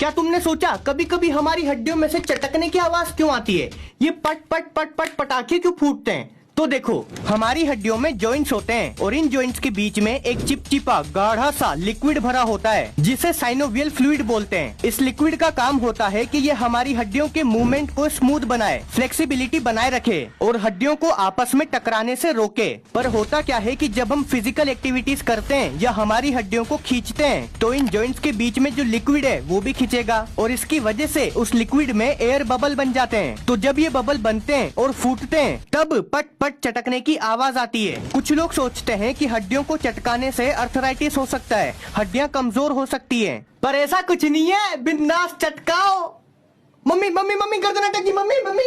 क्या तुमने सोचा कभी कभी हमारी हड्डियों में से चटकने की आवाज क्यों आती है? ये पट पट पट पट पटाखे क्यों फूटते हैं? तो देखो, हमारी हड्डियों में जॉइंट्स होते हैं और इन जॉइंट्स के बीच में एक चिपचिपा गाढ़ा सा लिक्विड भरा होता है जिसे साइनोवियल फ्लूइड बोलते हैं। इस लिक्विड का काम होता है कि ये हमारी हड्डियों के मूवमेंट को स्मूथ बनाए, फ्लेक्सिबिलिटी बनाए रखे और हड्डियों को आपस में टकराने से रोके। पर होता क्या है कि जब हम फिजिकल एक्टिविटीज करते हैं या हमारी हड्डियों को खींचते हैं तो इन जॉइंट्स के बीच में जो लिक्विड है वो भी खींचेगा और इसकी वजह से उस लिक्विड में एयर बबल बन जाते हैं। तो जब ये बबल बनते हैं और फूटते हैं तब पट पट चटकने की आवाज आती है। कुछ लोग सोचते हैं कि हड्डियों को चटकाने से अर्थराइटिस हो सकता है, हड्डियां कमजोर हो सकती हैं, पर ऐसा कुछ नहीं है। बिंदास चटकाओ। मम्मी मम्मी मम्मी गर्दन अटकी, मम्मी मम्मी।